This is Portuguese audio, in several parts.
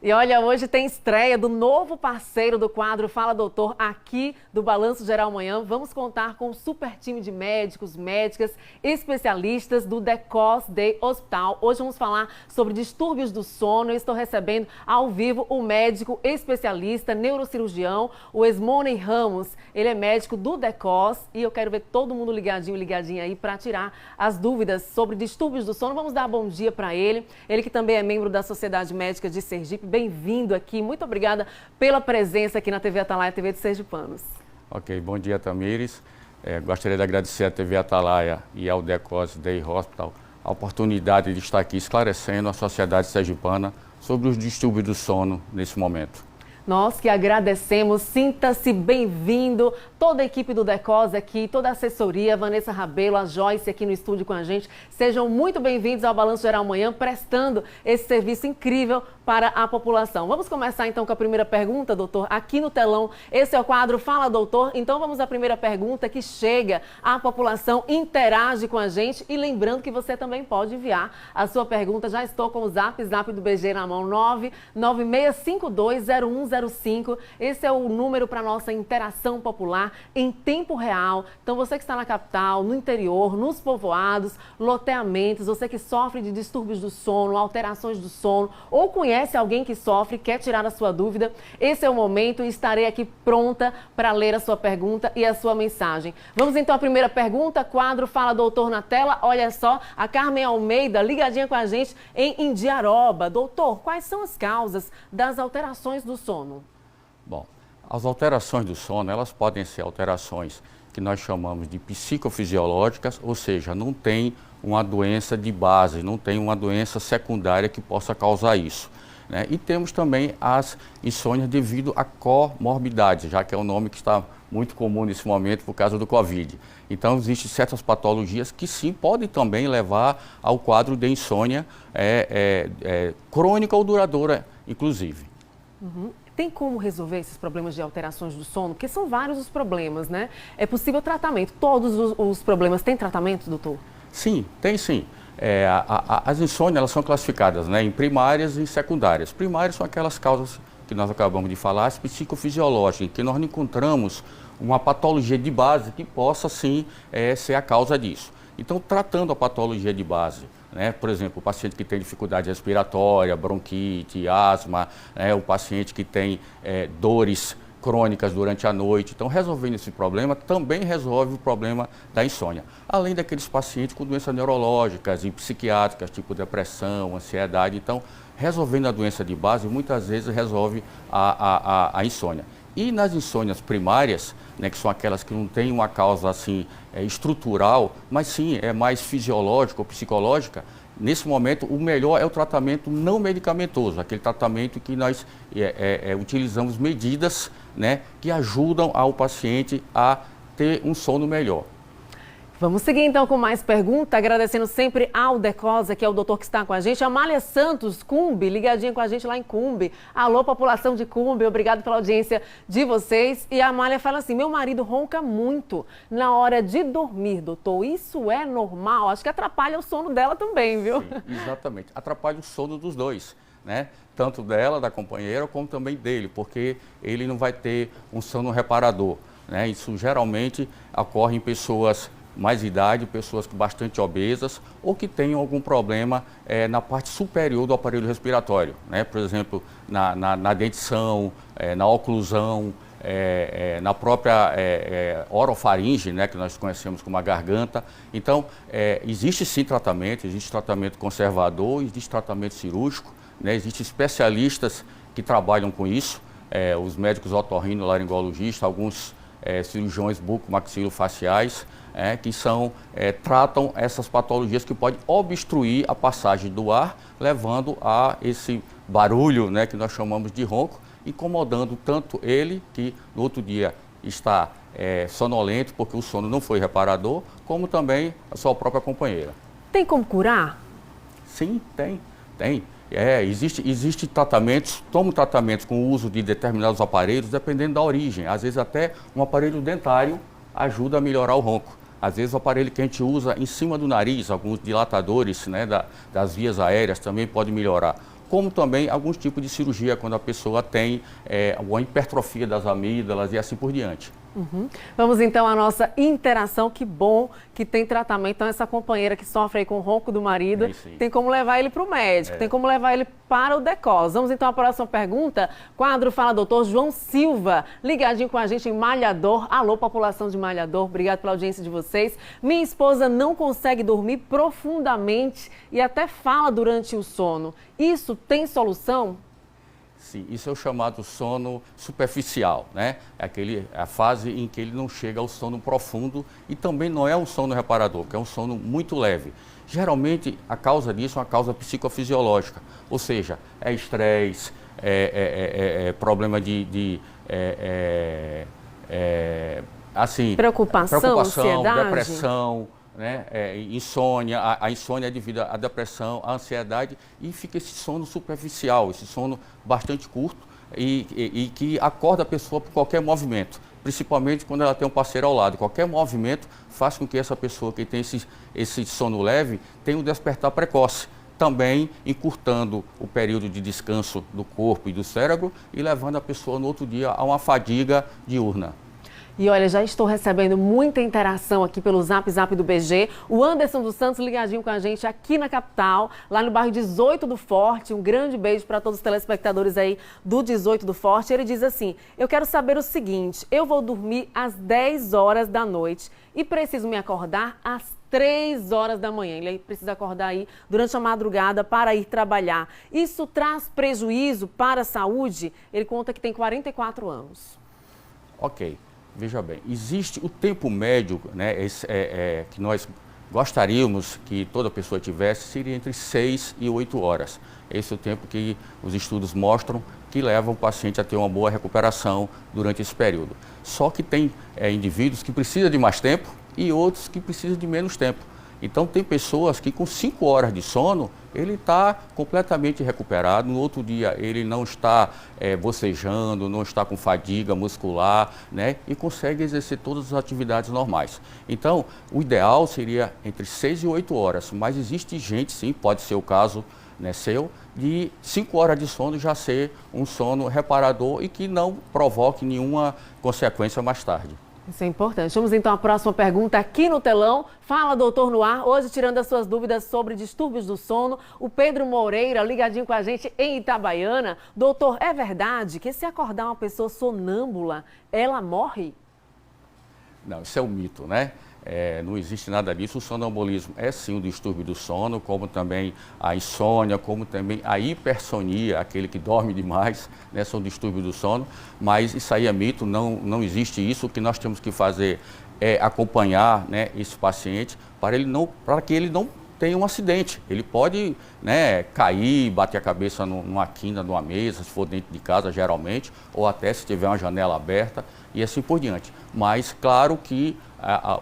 E olha, hoje tem estreia do novo parceiro do quadro Fala Doutor aqui do Balanço Geral Manhã. Vamos contar com um super time de médicos, médicas, especialistas do DeCos Day Hospital. Hoje vamos falar sobre distúrbios do sono. Eu estou recebendo ao vivo o médico especialista, neurocirurgião, o Esmoney Ramos. Ele é médico do DeCos e eu quero ver todo mundo ligadinho aí para tirar as dúvidas sobre distúrbios do sono. Vamos dar bom dia para ele. Ele que também é membro da Sociedade Médica de Sergipe. Bem-vindo aqui, muito obrigada pela presença aqui na TV Atalaia, TV de Sergipanos. Ok, bom dia, Tamires. Gostaria de agradecer à TV Atalaia e ao DeCos Day Hospital a oportunidade de estar aqui esclarecendo a sociedade sergipana sobre os distúrbios do sono nesse momento. Nós que agradecemos, sinta-se bem-vindo, toda a equipe do DeCos aqui, toda a assessoria, Vanessa Rabelo, a Joyce aqui no estúdio com a gente. Sejam muito bem-vindos ao Balanço Geral Manhã, prestando esse serviço incrível para a população. Vamos começar então com a primeira pergunta, doutor, aqui no telão. Esse é o quadro Fala Doutor, então vamos à primeira pergunta que chega à população, interage com a gente e lembrando que você também pode enviar a sua pergunta. Já estou com o zap do BG na mão, 996520105. Esse é o número para nossa interação popular em tempo real. Então você que está na capital, no interior, nos povoados, loteamentos, você que sofre de distúrbios do sono, alterações do sono ou conhece alguém que sofre, quer tirar a sua dúvida, esse é o momento e estarei aqui pronta para ler a sua pergunta e a sua mensagem. Vamos então à primeira pergunta, quadro Fala Doutor na tela. Olha só, a Carmen Almeida ligadinha com a gente em Indiaroba. Doutor, quais são as causas das alterações do sono? Bom, as alterações do sono, elas podem ser alterações que nós chamamos de psicofisiológicas, ou seja, não tem uma doença de base, não tem uma doença secundária que possa causar isso, né? E temos também as insônias devido a comorbidades, já que é um nome que está muito comum nesse momento por causa do Covid. Então, existem certas patologias que sim podem também levar ao quadro de insônia crônica ou duradoura, inclusive. Uhum. Tem como resolver esses problemas de alterações do sono? Porque são vários os problemas, né? É possível tratamento. Todos os problemas têm tratamento, doutor? Sim, tem sim. As insônias, elas são classificadas, né, em primárias e secundárias. Primárias são aquelas causas que nós acabamos de falar, as psicofisiológicas, que nós não encontramos uma patologia de base que possa sim ser a causa disso. Então, tratando a patologia de base, né, por exemplo, o paciente que tem dificuldade respiratória, bronquite, asma, né, o paciente que tem dores crônicas durante a noite. Então, resolvendo esse problema, também resolve o problema da insônia. Além daqueles pacientes com doenças neurológicas e psiquiátricas, tipo depressão, ansiedade. Então, resolvendo a doença de base, muitas vezes resolve a insônia. E nas insônias primárias, né, que são aquelas que não têm uma causa assim estrutural, mas sim é mais fisiológica ou psicológica, nesse momento o melhor é o tratamento não medicamentoso, aquele tratamento que nós utilizamos medidas, né, que ajudam ao paciente a ter um sono melhor. Vamos seguir então com mais pergunta, agradecendo sempre ao DeCos, que é o doutor que está com a gente. Amália Santos, Cumbe, ligadinha com a gente lá em Cumbe. Alô, população de Cumbe, obrigado pela audiência de vocês. E a Amália fala assim, meu marido ronca muito na hora de dormir, doutor. Isso é normal? Acho que atrapalha o sono dela também, viu? Sim, exatamente, atrapalha o sono dos dois, né? Tanto dela, da companheira, como também dele, porque ele não vai ter um sono reparador, né? Isso geralmente ocorre em pessoas mais idade, pessoas bastante obesas ou que tenham algum problema na parte superior do aparelho respiratório, né? Por exemplo, na dentição, na oclusão, na própria orofaringe, né, que nós conhecemos como a garganta. Então, existe sim tratamento, existe tratamento conservador, existe tratamento cirúrgico, né? Existem especialistas que trabalham com isso, os médicos otorrinolaringologistas, alguns cirurgiões bucomaxilofaciais, que tratam essas patologias que podem obstruir a passagem do ar, levando a esse barulho, né, que nós chamamos de ronco, incomodando tanto ele, que no outro dia está sonolento, porque o sono não foi reparador, como também a sua própria companheira. Tem como curar? Sim, tem. Existe tratamentos, tomo tratamentos com o uso de determinados aparelhos, dependendo da origem. Às vezes até um aparelho dentário ajuda a melhorar o ronco. Às vezes o aparelho que a gente usa em cima do nariz, alguns dilatadores, né, das vias aéreas também pode melhorar. como também alguns tipos de cirurgia, quando a pessoa tem uma hipertrofia das amígdalas e assim por diante. Vamos então à nossa interação. Que bom que tem tratamento. Então essa companheira que sofre aí com o ronco do marido, tem como levar ele para o médico, tem como levar ele para o DECOS. Vamos então à próxima pergunta. Quadro Fala Doutor, João Silva, ligadinho com a gente em Malhador. Alô, população de Malhador, obrigado pela audiência de vocês. Minha esposa não consegue dormir profundamente e até fala durante o sono. Isso tem solução? Sim, isso é o chamado sono superficial, né? A fase em que ele não chega ao sono profundo e também não é um sono reparador, que é um sono muito leve. Geralmente, a causa disso é uma causa psicofisiológica, ou seja, é estresse, problema preocupação, ansiedade, depressão, né? Insônia, a insônia é devido à depressão, à ansiedade, e fica esse sono superficial, esse sono bastante curto e que acorda a pessoa por qualquer movimento, principalmente quando ela tem um parceiro ao lado. Qualquer movimento faz com que essa pessoa que tem esse sono leve tenha um despertar precoce, também encurtando o período de descanso do corpo e do cérebro e levando a pessoa no outro dia a uma fadiga diurna. E olha, já estou recebendo muita interação aqui pelo Zap do BG. O Anderson dos Santos ligadinho com a gente aqui na capital, lá no bairro 18 do Forte. Um grande beijo para todos os telespectadores aí do 18 do Forte. Ele diz assim: eu quero saber o seguinte, eu vou dormir às 10 horas da noite e preciso me acordar às 3 horas da manhã. Ele precisa acordar aí durante a madrugada para ir trabalhar. Isso traz prejuízo para a saúde? Ele conta que tem 44 anos. Ok. Veja bem, existe o tempo médio, né, que nós gostaríamos que toda pessoa tivesse, seria entre 6 e 8 horas. Esse é o tempo que os estudos mostram que leva o paciente a ter uma boa recuperação durante esse período. Só que tem indivíduos que precisam de mais tempo e outros que precisam de menos tempo. Então tem pessoas que com 5 horas de sono, ele está completamente recuperado, no outro dia ele não está bocejando, não está com fadiga muscular, né? E consegue exercer todas as atividades normais. Então, o ideal seria entre 6 e 8 horas, mas existe gente, sim, pode ser o caso, né, seu, de 5 horas de sono já ser um sono reparador e que não provoque nenhuma consequência mais tarde. Isso é importante. Vamos então à próxima pergunta aqui no telão. Fala, doutor no ar. Hoje, tirando as suas dúvidas sobre distúrbios do sono, o Pedro Moreira, ligadinho com a gente em Itabaiana. Doutor, é verdade que se acordar uma pessoa sonâmbula, ela morre? Não, isso é um mito, né? Não existe nada disso. O sonambulismo é sim um distúrbio do sono, como também a insônia, como também a hipersonia, aquele que dorme demais, né, são distúrbios do sono, mas isso aí é mito, não existe isso. O que nós temos que fazer é acompanhar, né, esse paciente para que ele não tenha um acidente. Ele pode, né, cair, bater a cabeça numa quina, numa mesa, se for dentro de casa geralmente, ou até se tiver uma janela aberta e assim por diante. Mas claro que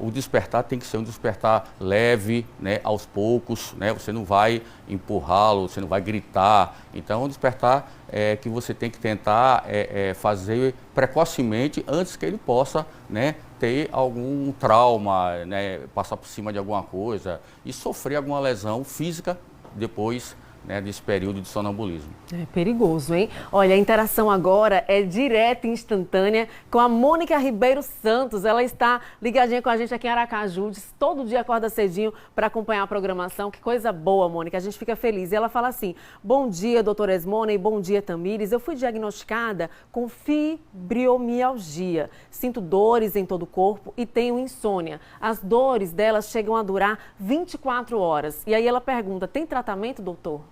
o despertar tem que ser um despertar leve, né, aos poucos, né, você não vai empurrá-lo, você não vai gritar. Então, é um despertar que você tem que tentar fazer precocemente antes que ele possa, né, ter algum trauma, né, passar por cima de alguma coisa e sofrer alguma lesão física depois, né, desse período de sonambulismo. É perigoso, hein? Olha, a interação agora é direta e instantânea com a Mônica Ribeiro Santos. Ela está ligadinha com a gente aqui em Aracaju, todo dia acorda cedinho para acompanhar a programação. Que coisa boa, Mônica, a gente fica feliz. E ela fala assim: bom dia, doutora Esmona, e bom dia, Tamires. Eu fui diagnosticada com fibromialgia. Sinto dores em todo o corpo e tenho insônia. As dores delas chegam a durar 24 horas. E aí ela pergunta: tem tratamento, doutor?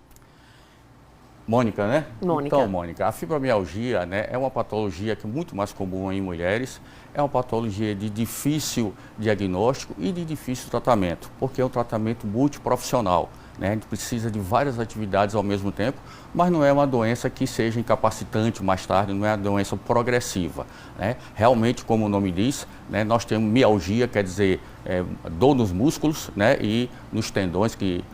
Mônica, né? Mônica. Então, Mônica, a fibromialgia, né, é uma patologia que é muito mais comum em mulheres, é uma patologia de difícil diagnóstico e de difícil tratamento, porque é um tratamento multiprofissional, né? A gente precisa de várias atividades ao mesmo tempo, mas não é uma doença que seja incapacitante mais tarde, não é uma doença progressiva, né? Realmente, como o nome diz, né, nós temos mialgia, quer dizer, dor nos músculos, né, e nos tendões que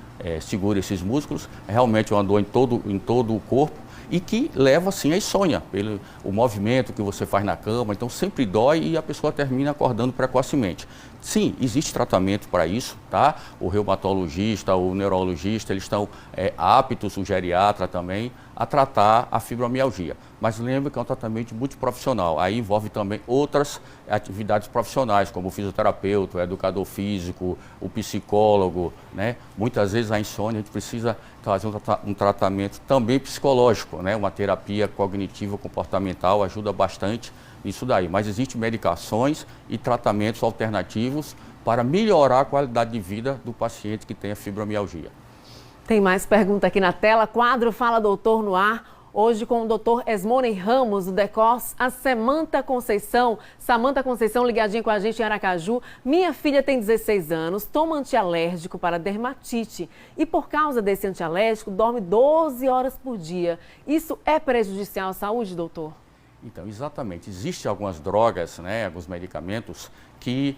segura esses músculos, é realmente uma dor em todo o corpo e que leva sim à insônia, pelo o movimento que você faz na cama, então sempre dói e a pessoa termina acordando precocemente. Sim, existe tratamento para isso, tá? O reumatologista, o neurologista, eles estão aptos, o geriatra também, a tratar a fibromialgia. Mas lembre que é um tratamento multiprofissional, aí envolve também outras atividades profissionais, como o fisioterapeuta, o educador físico, o psicólogo, né? Muitas vezes a insônia a gente precisa fazer um tratamento também psicológico, né? Uma terapia cognitiva comportamental ajuda bastante nisso daí. Mas existem medicações e tratamentos alternativos para melhorar a qualidade de vida do paciente que tem a fibromialgia. Tem mais pergunta aqui na tela. Quadro Fala Doutor no ar. Hoje com o Dr. Esmone Ramos, do DECOS, a Samanta Conceição, ligadinha com a gente em Aracaju. Minha filha tem 16 anos, toma antialérgico para dermatite e por causa desse antialérgico dorme 12 horas por dia. Isso é prejudicial à saúde, doutor? Então, exatamente. Existem algumas drogas, né, alguns medicamentos que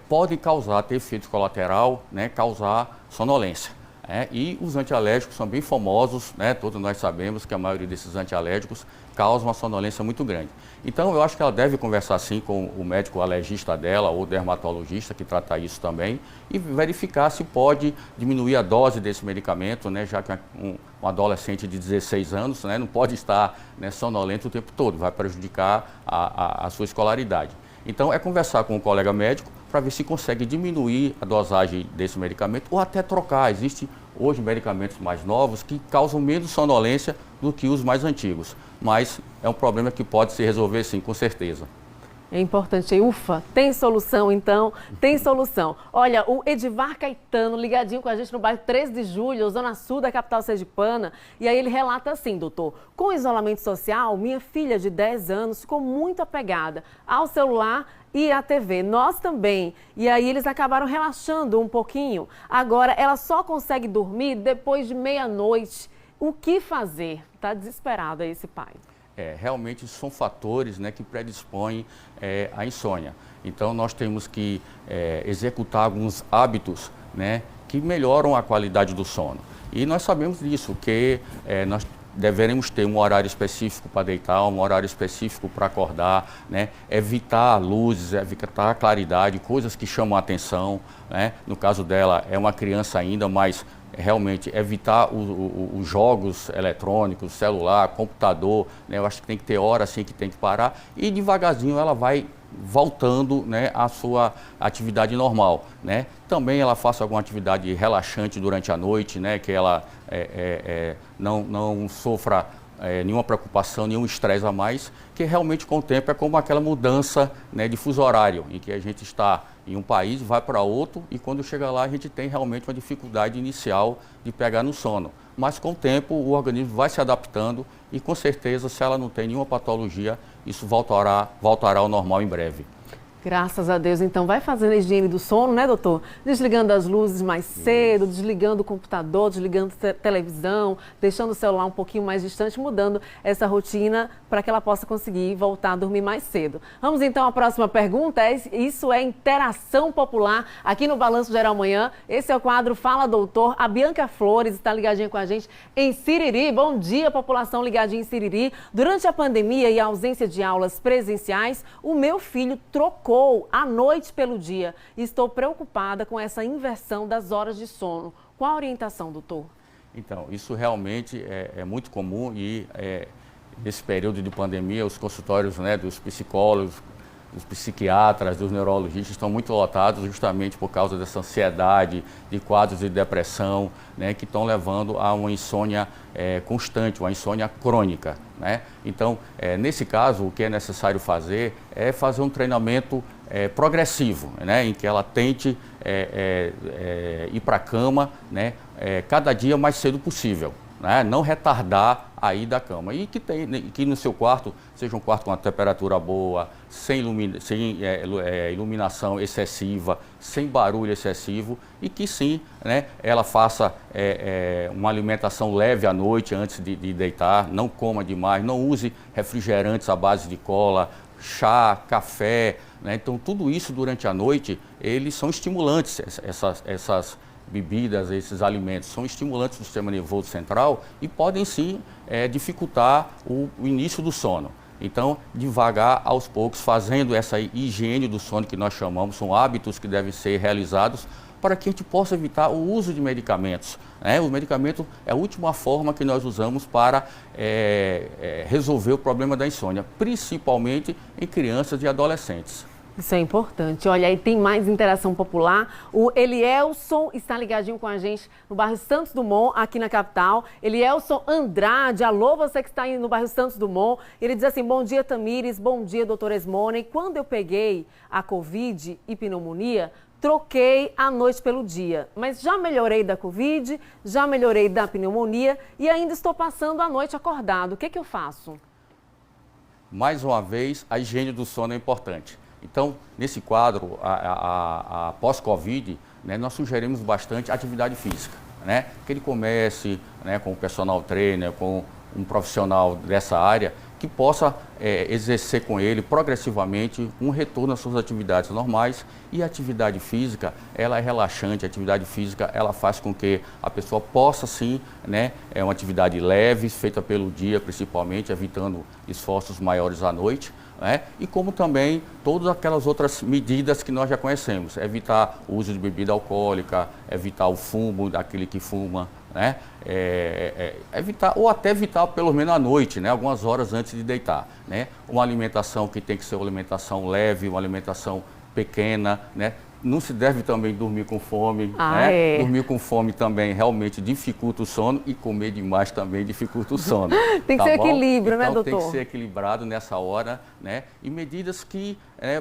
podem ter efeito colateral, né, causar sonolência. E os antialérgicos são bem famosos, né? Todos nós sabemos que a maioria desses antialérgicos causam uma sonolência muito grande. Então, eu acho que ela deve conversar sim com o médico alergista dela ou dermatologista que trata isso também e verificar se pode diminuir a dose desse medicamento, né? Já que um adolescente de 16 anos, né, não pode estar, né, sonolento o tempo todo, vai prejudicar a sua escolaridade. Então, é conversar com um colega médico para ver se consegue diminuir a dosagem desse medicamento ou até trocar. Existem hoje medicamentos mais novos que causam menos sonolência do que os mais antigos, mas é um problema que pode se resolver sim, com certeza. É importante, ufa, tem solução então, tem solução. Olha, o Edivar Caetano ligadinho com a gente no bairro 13 de Julho, zona sul da capital sergipana, e aí ele relata assim, doutor, com o isolamento social, minha filha de 10 anos ficou muito apegada ao celular e à TV, nós também, e aí eles acabaram relaxando um pouquinho. Agora ela só consegue dormir depois de meia-noite. O que fazer? Está desesperado aí esse pai. Realmente são fatores, né, que predispõem à insônia. Então nós temos que executar alguns hábitos, né, que melhoram a qualidade do sono. E nós sabemos disso, que nós deveremos ter um horário específico para deitar, um horário específico para acordar, né? Evitar luzes, evitar claridade, coisas que chamam a atenção, né? No caso dela, é uma criança ainda, mas realmente evitar os jogos eletrônicos, celular, computador, né? Eu acho que tem que ter hora assim que tem que parar e devagarzinho ela vai voltando, né, à sua atividade normal, né? Também ela faça alguma atividade relaxante durante a noite, né, que ela não sofra nenhuma preocupação, nenhum estresse a mais, que realmente com o tempo é como aquela mudança, né, de fuso horário, em que a gente está em um país, vai para outro e quando chega lá a gente tem realmente uma dificuldade inicial de pegar no sono. Mas com o tempo o organismo vai se adaptando e com certeza, se ela não tem nenhuma patologia, isso voltará ao normal em breve. Graças a Deus. Então, vai fazendo a higiene do sono, né, doutor? Desligando as luzes mais cedo, desligando o computador, desligando a televisão, deixando o celular um pouquinho mais distante, mudando essa rotina para que ela possa conseguir voltar a dormir mais cedo. Vamos então à próxima pergunta. Isso é interação popular aqui no Balanço Geral Manhã. Esse é o quadro Fala Doutor. A Bianca Flores está ligadinha com a gente em Siriri. Bom dia, população ligadinha em Siriri. Durante a pandemia e a ausência de aulas presenciais, o meu filho trocou à noite pelo dia. Estou preocupada com essa inversão das horas de sono. Qual a orientação, doutor? Então, isso realmente é muito comum e nesse período de pandemia, os consultórios, né, dos psicólogos, dos psiquiatras, dos neurologistas estão muito lotados justamente por causa dessa ansiedade, de quadros de depressão, né, que estão levando a uma insônia constante, uma insônia crônica, né? Então, nesse caso, o que é necessário fazer é fazer um treinamento progressivo, né, em que ela tente ir para a cama, né, cada dia mais cedo possível. Né, não retardar a ida da cama e que no seu quarto seja um quarto com uma temperatura boa, sem iluminação excessiva, sem barulho excessivo e que sim, né, ela faça uma alimentação leve à noite antes de deitar, não coma demais, não use refrigerantes à base de cola, chá, café, né? Então tudo isso durante a noite eles são estimulantes, essas bebidas, esses alimentos são estimulantes do sistema nervoso central e podem sim dificultar o início do sono. Então, devagar, aos poucos, fazendo essa higiene do sono que nós chamamos, são hábitos que devem ser realizados para que a gente possa evitar o uso de medicamentos. Né? O medicamento é a última forma que nós usamos para resolver o problema da insônia, principalmente em crianças e adolescentes. Isso é importante. Olha, aí tem mais interação popular. O Elielson está ligadinho com a gente no bairro Santos Dumont, aqui na capital. Elielson Andrade, alô, você que está aí no bairro Santos Dumont. Ele diz assim, bom dia, Tamires, bom dia, doutora Esmone. Quando eu peguei a Covid e pneumonia, troquei a noite pelo dia, mas já melhorei da Covid, já melhorei da pneumonia e ainda estou passando a noite acordado. O que eu faço? Mais uma vez, a higiene do sono é importante. Então, nesse quadro, a pós-Covid, né, nós sugerimos bastante atividade física, né? Que ele comece, né, com o personal trainer, com um profissional dessa área, que possa exercer com ele progressivamente um retorno às suas atividades normais. E a atividade física, ela é relaxante, a atividade física ela faz com que a pessoa possa sim, né, uma atividade leve, feita pelo dia principalmente, evitando esforços maiores à noite. Né? E como também todas aquelas outras medidas que nós já conhecemos, evitar o uso de bebida alcoólica, evitar o fumo daquele que fuma, né? Evitar, ou até evitar pelo menos à noite, né? Algumas horas antes de deitar. Né? Uma alimentação que tem que ser uma alimentação leve, uma alimentação pequena, né? Não se deve também dormir com fome, né? Dormir com fome também realmente dificulta o sono e comer demais também dificulta o sono. Tem que ser equilíbrio, né, doutor? Tem que ser equilibrado nessa hora, né? E medidas que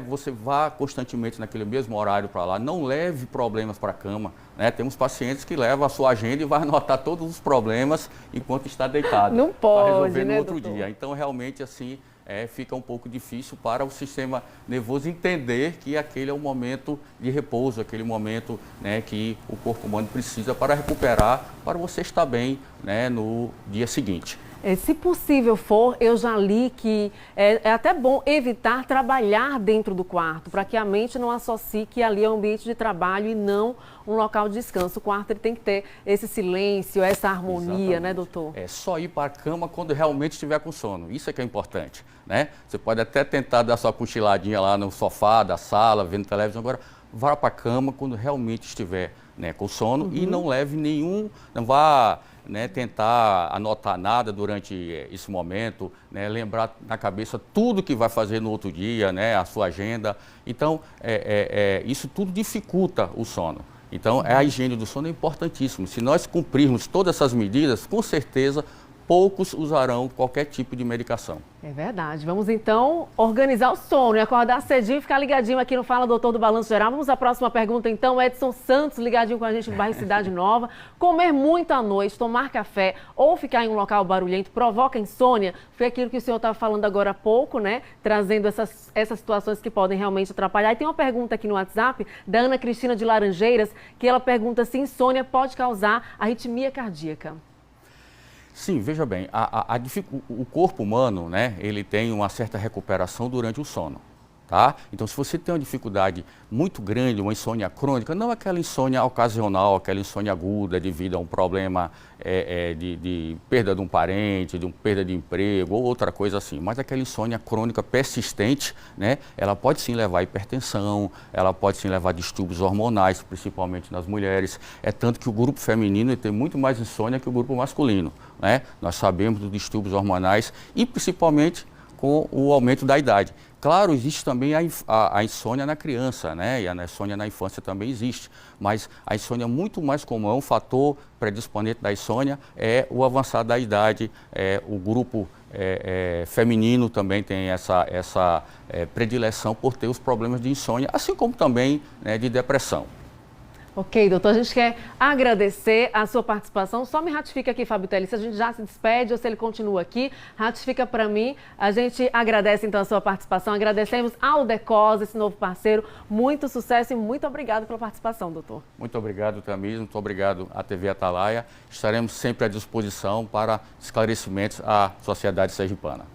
você vá constantemente naquele mesmo horário para lá, não leve problemas para a cama, né? Temos pacientes que levam a sua agenda e vai anotar todos os problemas enquanto está deitado. Não pode, para resolver né, no outro doutor? dia. Então, realmente, assim, fica um pouco difícil para o sistema nervoso entender que aquele é um momento de repouso, aquele momento, né, que o corpo humano precisa para recuperar, para você estar bem, né, no dia seguinte. Se possível for, eu já li que é até bom evitar trabalhar dentro do quarto, para que a mente não associe que ali é um ambiente de trabalho e não um local de descanso. O quarto ele tem que ter esse silêncio, essa harmonia, exatamente, né, doutor? É só ir para a cama quando realmente estiver com sono. Isso é que é importante, né? Você pode até tentar dar sua cochiladinha lá no sofá da sala, vendo televisão, agora vá para a cama quando realmente estiver, né, com sono. E não leve nenhum, não vá, né, tentar anotar nada durante esse momento, né, lembrar na cabeça tudo que vai fazer no outro dia, né, a sua agenda. Então, isso tudo dificulta o sono. Então, a higiene do sono é importantíssimo. Se nós cumprirmos todas essas medidas, com certeza, poucos usarão qualquer tipo de medicação. É verdade. Vamos então organizar o sono e acordar cedinho e ficar ligadinho aqui no Fala Doutor do Balanço Geral. Vamos à próxima pergunta então. Edson Santos ligadinho com a gente no bairro Cidade Nova. Comer muito à noite, tomar café ou ficar em um local barulhento provoca insônia? Foi aquilo que o senhor estava falando agora há pouco, né? Trazendo essas situações que podem realmente atrapalhar. E tem uma pergunta aqui no WhatsApp da Ana Cristina de Laranjeiras, que ela pergunta se insônia pode causar arritmia cardíaca. Sim, veja bem, o corpo humano, né, ele tem uma certa recuperação durante o sono, tá? Então, se você tem uma dificuldade muito grande, uma insônia crônica, não aquela insônia ocasional, aquela insônia aguda devido a um problema de perda de um parente, de uma perda de emprego ou outra coisa assim, mas aquela insônia crônica persistente, né, ela pode sim levar a hipertensão, ela pode sim levar a distúrbios hormonais, principalmente nas mulheres. É tanto que o grupo feminino tem muito mais insônia que o grupo masculino, né? Nós sabemos dos distúrbios hormonais e principalmente com o aumento da idade. Claro, existe também a insônia na criança, né? E a insônia na infância também existe, mas a insônia muito mais comum, um fator predisponente da insônia é o avançar da idade, o grupo feminino também tem essa predileção por ter os problemas de insônia, assim como também, né, de depressão. Ok, doutor, a gente quer agradecer a sua participação. Só me ratifica aqui, Fábio Teles, se a gente já se despede ou se ele continua aqui, ratifica para mim. A gente agradece então a sua participação, agradecemos ao Decos, esse novo parceiro. Muito sucesso e muito obrigado pela participação, doutor. Muito obrigado, Tamires, muito obrigado à TV Atalaia. Estaremos sempre à disposição para esclarecimentos à sociedade sergipana.